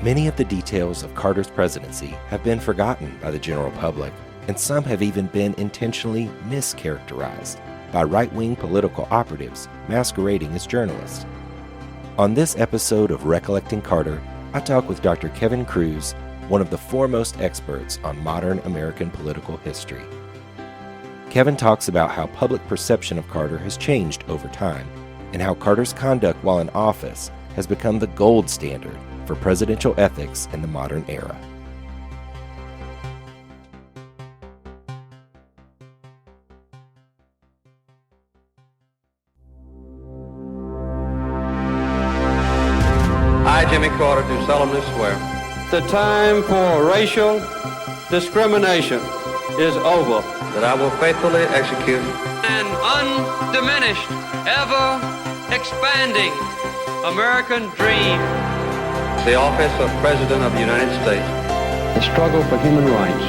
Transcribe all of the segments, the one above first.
Many of the details of Carter's presidency have been forgotten by the general public, and some have even been intentionally mischaracterized by right-wing political operatives masquerading as journalists. On this episode of Recollecting Carter, I talk with Dr. Kevin Kruse, one of the foremost experts on modern American political history. Kevin talks about how public perception of Carter has changed over time, and how Carter's conduct while in office has become the gold standard for presidential ethics in the modern era. I, Jimmy Carter, do solemnly swear. The time for racial discrimination is over. That I will faithfully execute an undiminished, ever expanding American dream. The office of President of the United States. The struggle for human rights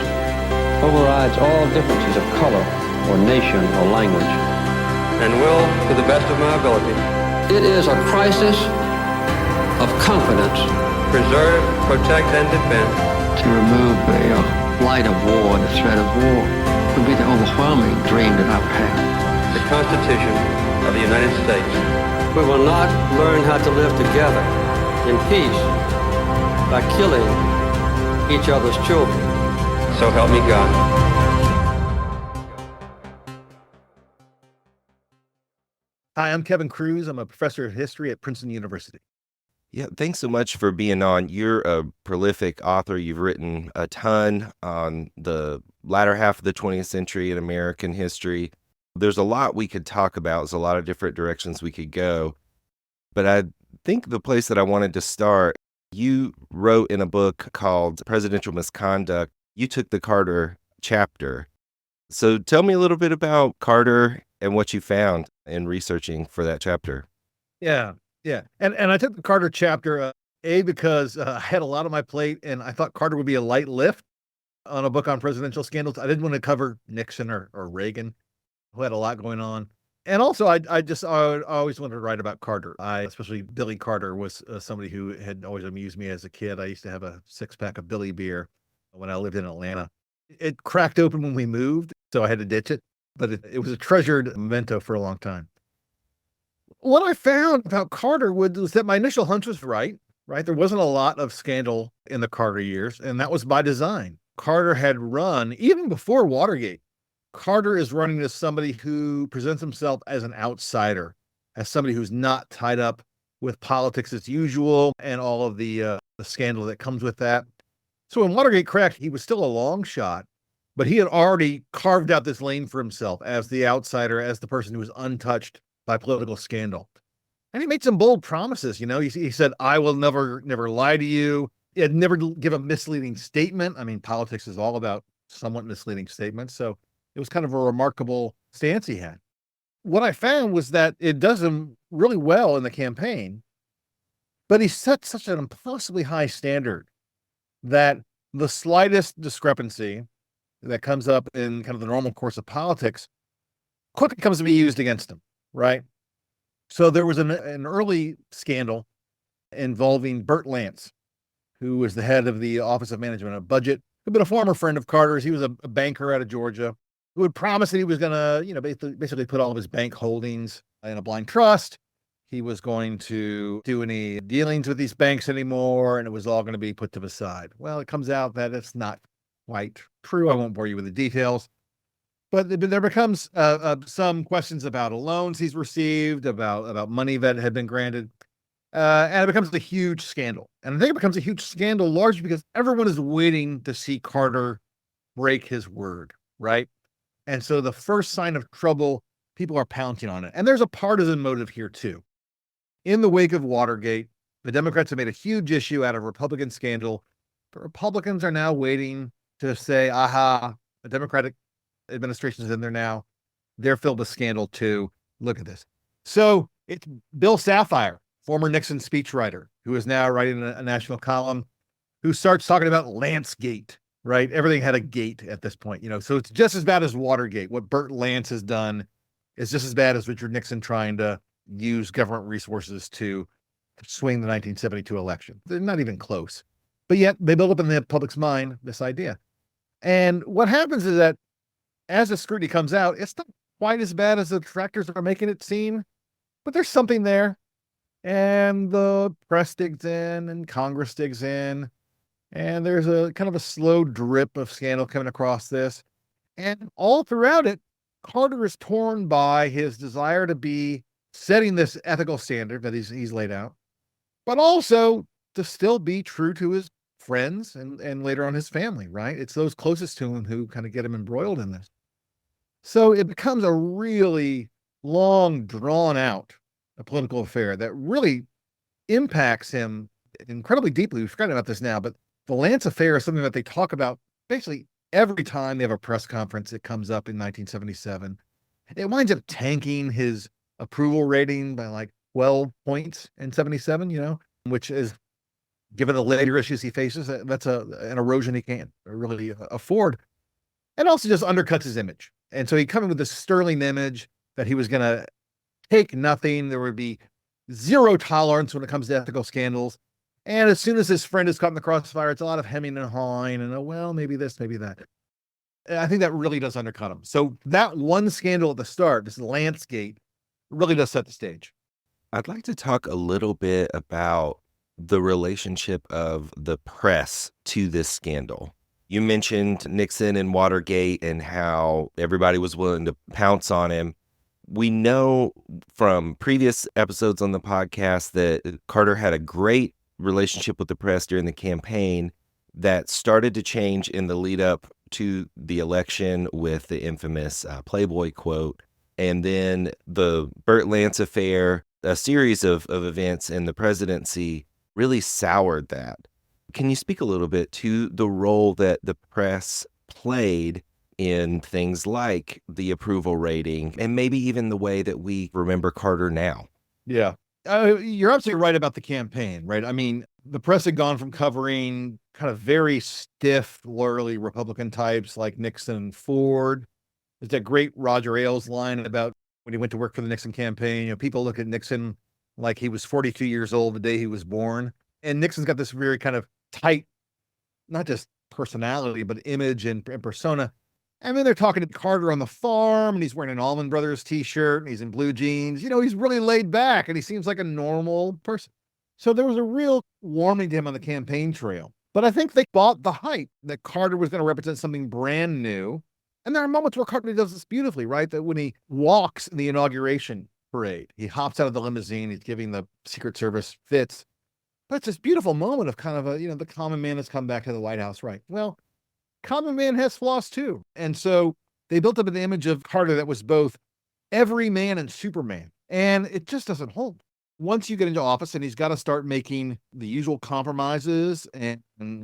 overrides all differences of color or nation or language. And will, to the best of my ability, It is a crisis of confidence. preserve, protect, and defend To remove the light of war, the threat of war, would be the overwhelming dream that I would have. the Constitution of the United States. We will not learn how to live together in peace by killing each other's children. So help me God. Hi, I'm Kevin Kruse. I'm a professor of history at Princeton University. Yeah, thanks so much for being on. You're a prolific author. You've written a ton on the latter half of the 20th century in American history. There's a lot we could talk about. There's a lot of different directions we could go. But I think the place that I wanted to start, you wrote in a book called Presidential Misconduct. You took the Carter chapter. So tell me a little bit about Carter and what you found in researching for that chapter. Yeah. And I took the Carter chapter, because I had a lot on my plate, and I thought Carter would be a light lift on a book on presidential scandals. I didn't want to cover Nixon or Reagan, who had a lot going on. And also, I always wanted to write about Carter. Especially Billy Carter was somebody who had always amused me as a kid. I used to have a 6-pack of Billy beer when I lived in Atlanta. It cracked open when we moved, so I had to ditch it. But it was a treasured memento for a long time. What I found about Carter was that my initial hunch was right? There wasn't a lot of scandal in the Carter years, and that was by design. Carter had run, even before Watergate, Carter is running as somebody who presents himself as an outsider, as somebody who's not tied up with politics as usual and all of the scandal that comes with that. So when Watergate cracked, he was still a long shot, but he had already carved out this lane for himself as the outsider, as the person who was untouched by political scandal. And he made some bold promises. He said, I will never lie to you. He had never give a misleading statement. I mean, politics is all about somewhat misleading statements. So it was kind of a remarkable stance he had. What I found was that it does him really well in the campaign, but he set such an impossibly high standard that the slightest discrepancy that comes up in kind of the normal course of politics quickly comes to be used against him. Right. So there was an early scandal involving Burt Lance, who was the head of the Office of Management and Budget, who'd been a former friend of Carter's. He was a banker out of Georgia who had promised that he was going to, basically put all of his bank holdings in a blind trust. He was going to do any dealings with these banks anymore, and it was all going to be put to the side. Well, it comes out that it's not quite true. I won't bore you with the details. But there becomes some questions about loans he's received, about money that had been granted, and it becomes a huge scandal. And I think it becomes a huge scandal largely because everyone is waiting to see Carter break his word, right? And so the first sign of trouble, people are pouncing on it. And there's a partisan motive here too. In the wake of Watergate, the Democrats have made a huge issue out of Republican scandal. The Republicans are now waiting to say, aha, the Democratic administration is in there now. They're filled with scandal too. Look at this. So it's Bill Safire, former Nixon speechwriter, who is now writing a national column, who starts talking about Lancegate, right? Everything had a gate at this point, so it's just as bad as Watergate. What Burt Lance has done is just as bad as Richard Nixon trying to use government resources to swing the 1972 election. They're not even close. But yet they build up in the public's mind this idea. And what happens is that as the scrutiny comes out, it's not quite as bad as the detractors are making it seem, but there's something there. And the press digs in and Congress digs in. And there's a kind of a slow drip of scandal coming across this. And all throughout it, Carter is torn by his desire to be setting this ethical standard that he's laid out, but also to still be true to his friends and later on his family, right? It's those closest to him who kind of get him embroiled in this. So it becomes a really long, drawn out political affair that really impacts him incredibly deeply. We've forgotten about this now, but the Lance affair is something that they talk about basically every time they have a press conference. It comes up in 1977. It winds up tanking his approval rating by like 12 points in 77, which is, given the later issues he faces, that's an erosion he can't really afford. And also just undercuts his image. And so he come in with this sterling image that he was going to take nothing. There would be zero tolerance when it comes to ethical scandals. And as soon as his friend is caught in the crossfire, it's a lot of hemming and hawing and, well, maybe this, maybe that. I think that really does undercut him. So that one scandal at the start, this Lancegate, really does set the stage. I'd like to talk a little bit about the relationship of the press to this scandal. You mentioned Nixon and Watergate and how everybody was willing to pounce on him. We know from previous episodes on the podcast that Carter had a great relationship with the press during the campaign that started to change in the lead up to the election with the infamous Playboy quote. And then the Burt Lance affair, a series of events in the presidency really soured that. Can you speak a little bit to the role that the press played in things like the approval rating and maybe even the way that we remember Carter now? Yeah. You're absolutely right about the campaign, right? I mean, the press had gone from covering kind of very stiff, lawyerly Republican types like Nixon and Ford. There's that great Roger Ailes line about when he went to work for the Nixon campaign. People look at Nixon like he was 42 years old the day he was born. And Nixon's got this very kind of tight, not just personality, but image and persona. And then they're talking to Carter on the farm, and he's wearing an Allman Brothers t-shirt, and he's in blue jeans. He's really laid back, and he seems like a normal person. So there was a real warming to him on the campaign trail. But I think they bought the hype that Carter was going to represent something brand new. And there are moments where Carter does this beautifully, right? That when he walks in the inauguration parade, he hops out of the limousine, he's giving the Secret Service fits. But it's this beautiful moment of kind of the common man has come back to the White House, right? Well, common man has flaws too. And so they built up an image of Carter that was both everyman and Superman. And it just doesn't hold. Once you get into office and he's got to start making the usual compromises and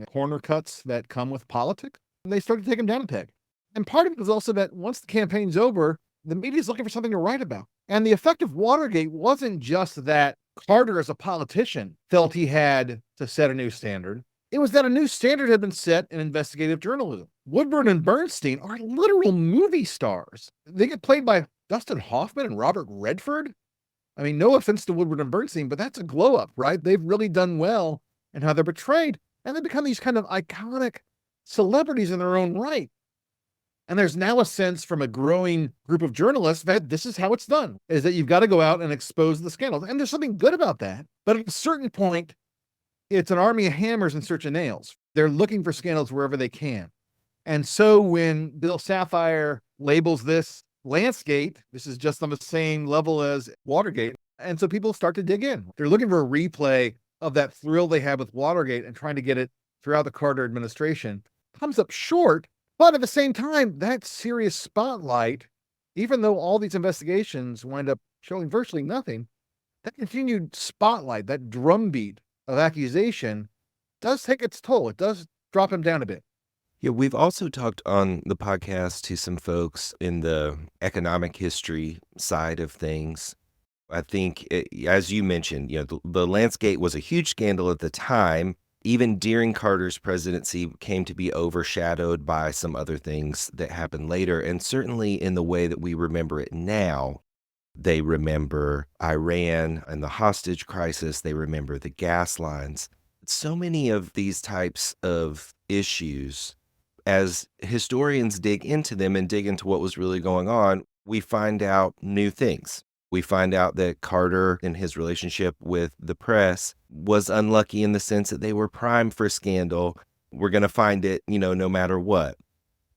corner cuts that come with politics, they started to take him down a peg. And part of it was also that once the campaign's over, the media's looking for something to write about. And the effect of Watergate wasn't just that Carter as a politician felt he had to set a new standard. It was that a new standard had been set in investigative journalism. Woodward and Bernstein are literal movie stars. They get played by Dustin Hoffman and Robert Redford. I mean, no offense to Woodward and Bernstein, but that's a glow up, right? They've really done well in how they're portrayed. And they become these kind of iconic celebrities in their own right. And there's now a sense from a growing group of journalists that this is how it's done, is that you've got to go out and expose the scandals. And there's something good about that. But at a certain point, it's an army of hammers in search of nails. They're looking for scandals wherever they can. And so when Bill Sapphire labels this Lancegate, this is just on the same level as Watergate. And so people start to dig in. They're looking for a replay of that thrill they had with Watergate and trying to get it throughout the Carter administration. Comes up short. But at the same time, that serious spotlight, even though all these investigations wind up showing virtually nothing, that continued spotlight, that drumbeat of accusation does take its toll. It does drop him down a bit. Yeah, we've also talked on the podcast to some folks in the economic history side of things. I think, as you mentioned, the Lancegate was a huge scandal at the time. Even during Carter's presidency, came to be overshadowed by some other things that happened later. And certainly in the way that we remember it now, they remember Iran and the hostage crisis. They remember the gas lines. So many of these types of issues, as historians dig into them and dig into what was really going on, we find out new things. We find out that Carter and his relationship with the press was unlucky in the sense that they were primed for scandal. We're going to find it, no matter what.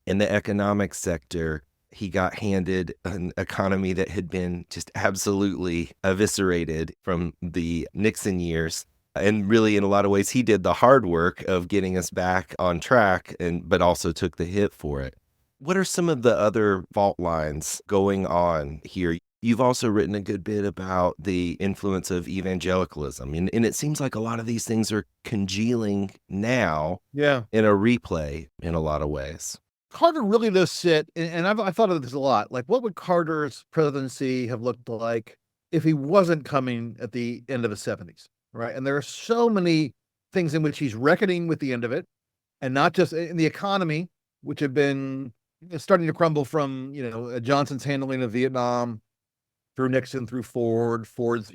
In the economic sector, he got handed an economy that had been just absolutely eviscerated from the Nixon years. And really, in a lot of ways, he did the hard work of getting us back on track, but also took the hit for it. What are some of the other fault lines going on here? You've also written a good bit about the influence of evangelicalism, and it seems like a lot of these things are congealing now in a replay in a lot of ways. Carter really does sit, and I've thought of this a lot. Like, what would Carter's presidency have looked like if he wasn't coming at the end of the 70s, right? And there are so many things in which he's reckoning with the end of it, and not just in the economy, which had been starting to crumble from, Johnson's handling of Vietnam through Nixon, through Ford. Ford's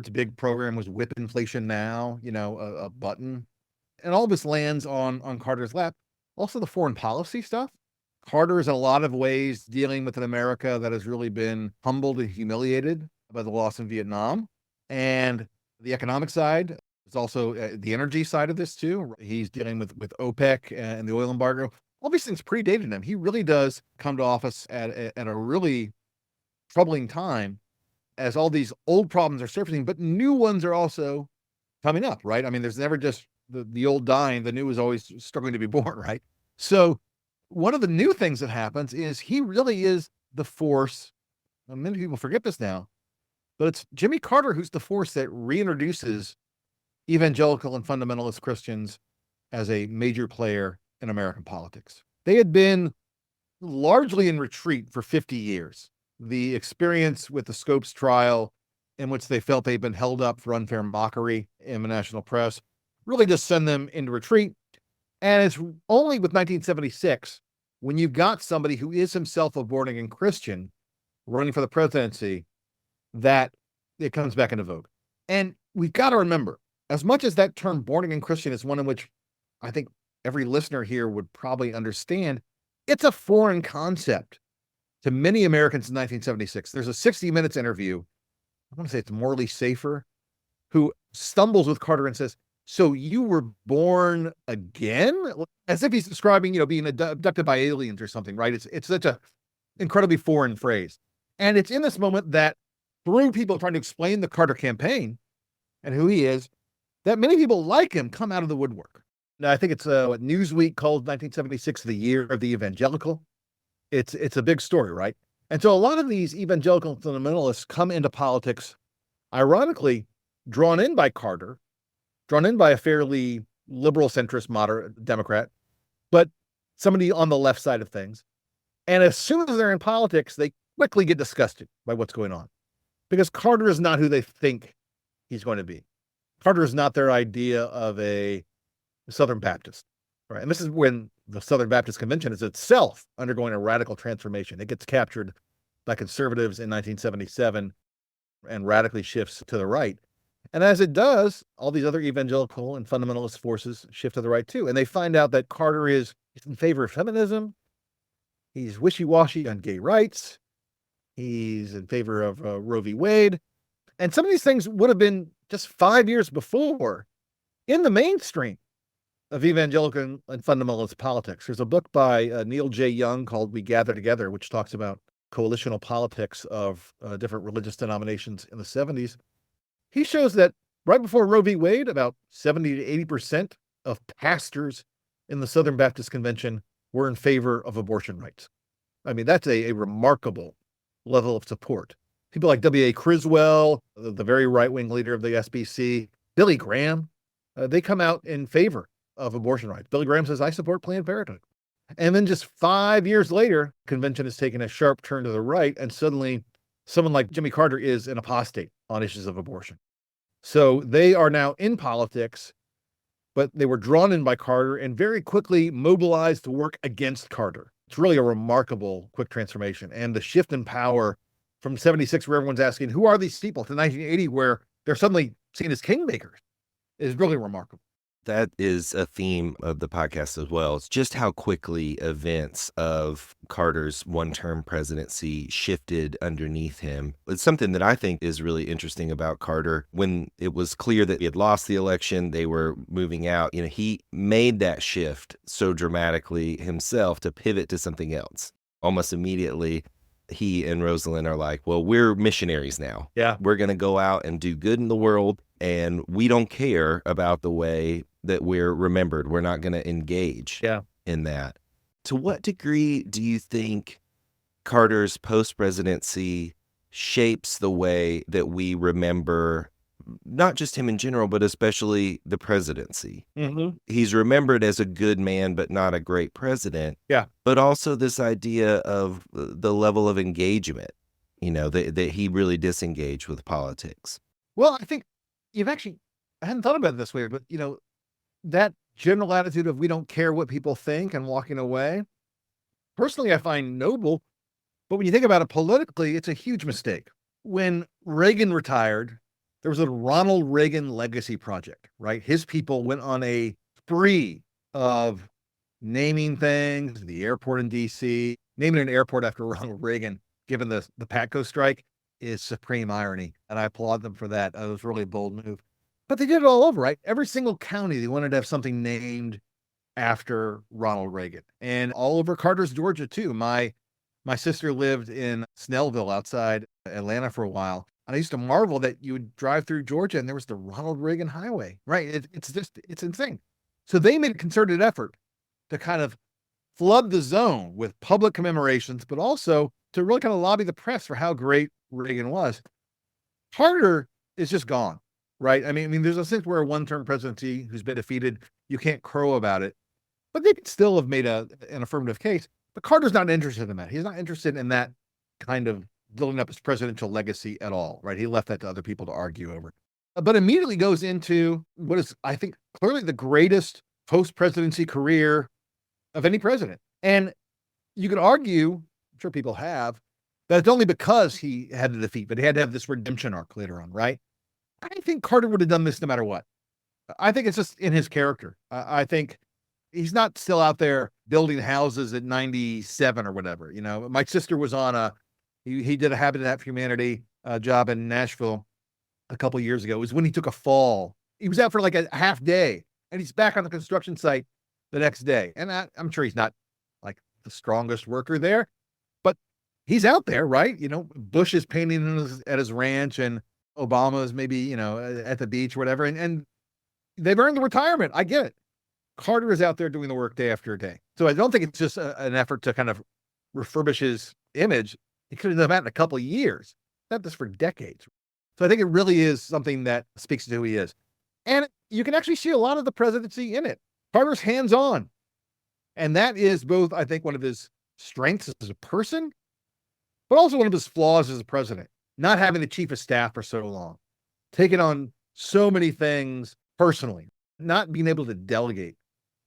big program was whip inflation now, a button. And all this lands on Carter's lap. Also, the foreign policy stuff. Carter is in a lot of ways dealing with an America that has really been humbled and humiliated by the loss in Vietnam. And the economic side is also the energy side of this too. He's dealing with OPEC and the oil embargo. All these things predated him. He really does come to office at a really troubling time as all these old problems are surfacing, but new ones are also coming up, right? I mean, there's never just the old dying, the new is always struggling to be born, right? So one of the new things that happens is he really is the force. Many people forget this now, but it's Jimmy Carter who's the force that reintroduces evangelical and fundamentalist Christians as a major player in American politics. They had been largely in retreat for 50 years. The experience with the Scopes trial, in which they felt they'd been held up for unfair mockery in the national press, really just send them into retreat. And it's only with 1976, when you've got somebody who is himself a born-again Christian running for the presidency, that it comes back into vogue. And we've got to remember, as much as that term born-again Christian is one in which I think every listener here would probably understand, it's a foreign concept to many Americans in 1976. There's a 60 Minutes interview, I want to say it's Morley Safer, who stumbles with Carter and says, "So you were born again?" As if he's describing, being abducted by aliens or something, right? It's such a incredibly foreign phrase. And it's in this moment that through people trying to explain the Carter campaign and who he is, that many people like him come out of the woodwork. Now, I think it's what Newsweek called 1976 the year of the evangelical. It's a big story, right? And so a lot of these evangelical fundamentalists come into politics, ironically, drawn in by Carter, drawn in by a fairly liberal centrist moderate Democrat, but somebody on the left side of things. And as soon as they're in politics, they quickly get disgusted by what's going on, because Carter is not who they think he's going to be. Carter is not their idea of a Southern Baptist, right? And this is when the Southern Baptist Convention is itself undergoing a radical transformation. It gets captured by conservatives in 1977 and radically shifts to the right. And as it does, all these other evangelical and fundamentalist forces shift to the right too. And they find out that Carter is in favor of feminism. He's wishy-washy on gay rights. He's in favor of Roe v. Wade. And some of these things would have been just 5 years before in the mainstream of evangelical and fundamentalist politics. There's a book by Neil J. Young called We Gather Together, which talks about coalitional politics of different religious denominations in the 70s. He shows that right before Roe v. Wade, about 70 to 80% of pastors in the Southern Baptist Convention were in favor of abortion rights. I mean, that's a remarkable level of support. People like W.A. Criswell, the very right-wing leader of the SBC, Billy Graham, they come out in favor of abortion rights. Billy Graham says, "I support Planned Parenthood." And then just 5 years later, convention has taken a sharp turn to the right, and suddenly someone like Jimmy Carter is an apostate on issues of abortion. So they are now in politics, but they were drawn in by Carter and very quickly mobilized to work against Carter. It's really a remarkable quick transformation. And the shift in power from 76, where everyone's asking, who are these people, to 1980, where they're suddenly seen as kingmakers is really remarkable. That is a theme of the podcast as well. It's just how quickly events of Carter's one-term presidency shifted underneath him. It's something that I think is really interesting about Carter. When it was clear that he had lost the election, they were moving out, he made that shift so dramatically himself to pivot to something else. Almost immediately, he and Rosalind are like, well, we're missionaries now. Yeah. We're going to go out and do good in the world, and we don't care about the way that we're remembered. We're not going to engage in that. To what degree do you think Carter's post-presidency shapes the way that we remember not just him in general, but especially the presidency? Mm-hmm. He's remembered as a good man, but not a great president. Yeah. But also this idea of the level of engagement, that he really disengaged with politics. Well, I think I hadn't thought about it this way, but that general attitude of we don't care what people think and walking away, personally, I find noble. But when you think about it politically, it's a huge mistake. When Reagan retired, there was a Ronald Reagan legacy project, right? His people went on a spree of naming things, the airport in D.C., naming an airport after Ronald Reagan, given the Patco strike, is supreme irony. And I applaud them for that. It was really a bold move. But they did it all over, right? Every single county, they wanted to have something named after Ronald Reagan. And all over Carter's, Georgia, too. My sister lived in Snellville outside Atlanta for a while. And I used to marvel that you would drive through Georgia and there was the Ronald Reagan Highway, right? It's insane. So they made a concerted effort to kind of flood the zone with public commemorations, but also to really kind of lobby the press for how great Reagan was. Carter is just gone, right? I mean, there's a sense where a one-term presidency who's been defeated, you can't crow about it, but they could still have made an affirmative case. But Carter's not interested in that. He's not interested in that kind of building up his presidential legacy at all, right? He left that to other people to argue over. But immediately goes into what is, I think, clearly the greatest post-presidency career of any president. And you could argue, I'm sure people have, that it's only because he had a defeat, but he had to have this redemption arc later on, right? I think Carter would have done this no matter what. I think it's just in his character. I think he's not still out there building houses at 97 or whatever. My sister was on he did a Habitat for Humanity job in Nashville a couple of years ago. It was when he took a fall. He was out for like a half day and he's back on the construction site the next day. And I'm sure he's not like the strongest worker there, but he's out there, right? Bush is painting at his ranch and Obama is maybe, at the beach or whatever. And they've earned the retirement. I get it. Carter is out there doing the work day after day. So I don't think it's just an effort to kind of refurbish his image. He could have done that in a couple of years, not just for decades. So I think it really is something that speaks to who he is. And you can actually see a lot of the presidency in it. Carter's hands-on. And that is both, I think, one of his strengths as a person, but also one of his flaws as a president. Not having the chief of staff for so long, taking on so many things personally, not being able to delegate.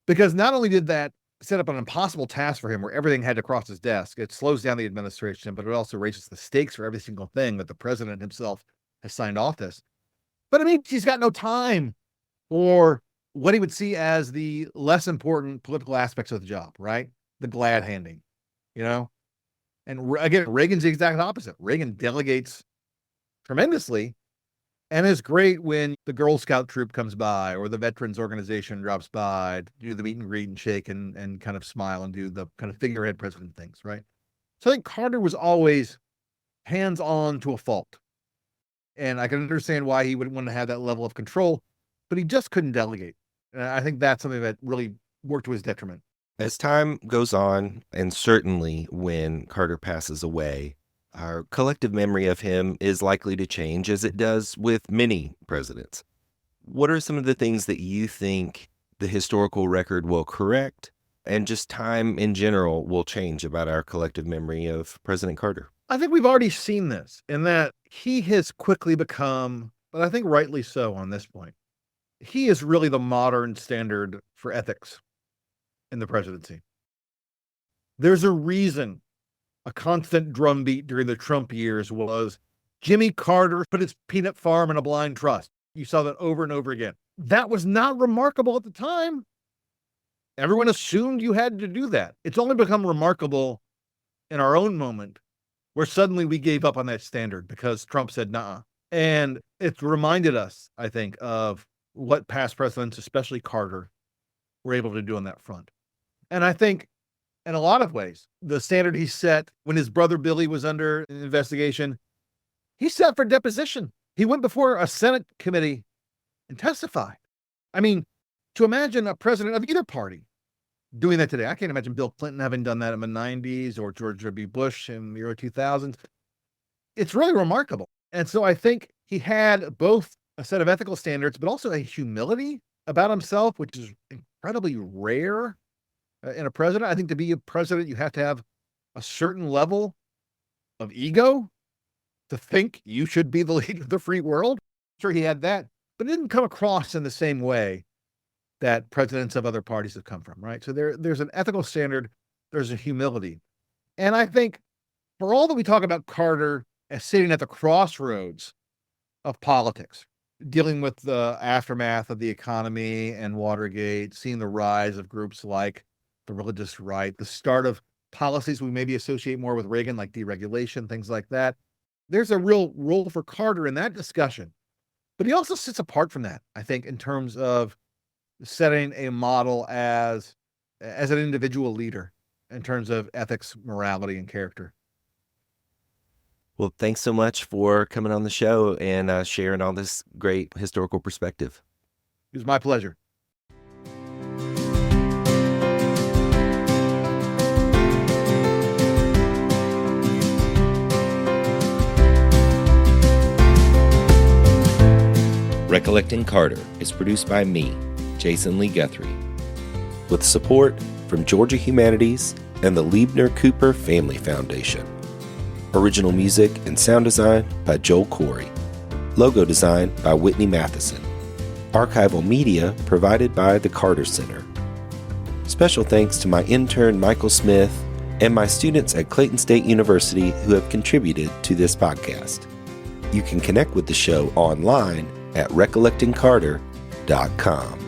Because not only did that set up an impossible task for him where everything had to cross his desk, it slows down the administration, but it also raises the stakes for every single thing that the president himself has signed off this. But I mean, he's got no time for what he would see as the less important political aspects of the job, right? The glad handing, And again, Reagan's the exact opposite. Reagan delegates tremendously and is great when the Girl Scout troop comes by or the Veterans Organization drops by to do the meet and greet and shake and kind of smile and do the kind of figurehead president things, right? So I think Carter was always hands-on to a fault. And I can understand why he wouldn't want to have that level of control, but he just couldn't delegate. And I think that's something that really worked to his detriment. As time goes on, and certainly when Carter passes away, our collective memory of him is likely to change, as it does with many presidents. What are some of the things that you think the historical record will correct, and just time in general will change about our collective memory of President Carter? I think we've already seen this in that he has quickly become, but I think rightly so on this point, he is really the modern standard for ethics in the presidency. There's a reason a constant drumbeat during the Trump years was Jimmy Carter put his peanut farm in a blind trust. You saw that over and over again. that was not remarkable at the time. Everyone assumed you had to do that. It's only become remarkable in our own moment where suddenly we gave up on that standard because Trump said, nah. And it's reminded us, I think, of what past presidents, especially Carter, were able to do on that front. And I think in a lot of ways, the standard he set when his brother Billy was under investigation, he set for deposition. He went before a Senate committee and testified. I mean, to imagine a president of either party doing that today, I can't imagine Bill Clinton having done that in the 90s or George W. Bush in the early 2000s. It's really remarkable. And so I think he had both a set of ethical standards, but also a humility about himself, which is incredibly rare in a president. I think to be a president, you have to have a certain level of ego to think you should be the leader of the free world. Sure, he had that, but it didn't come across in the same way that presidents of other parties have come from, right? So there's an ethical standard, there's a humility. And I think for all that we talk about Carter as sitting at the crossroads of politics, dealing with the aftermath of the economy and Watergate, seeing the rise of groups like the religious right, the start of policies we maybe associate more with Reagan, like deregulation, things like that. There's a real role for Carter in that discussion. But he also sits apart from that, I think, in terms of setting a model as an individual leader in terms of ethics, morality, and character. Well, thanks so much for coming on the show and sharing all this great historical perspective. It was my pleasure. Recollecting Carter is produced by me, Jason Lee Guthrie, with support from Georgia Humanities and the Liebner Cooper Family Foundation. Original music and sound design by Joel Corey. Logo design by Whitney Matheson. Archival media provided by the Carter Center. Special thanks to my intern Michael Smith and my students at Clayton State University who have contributed to this podcast. You can connect with the show online at recollectingcarter.com.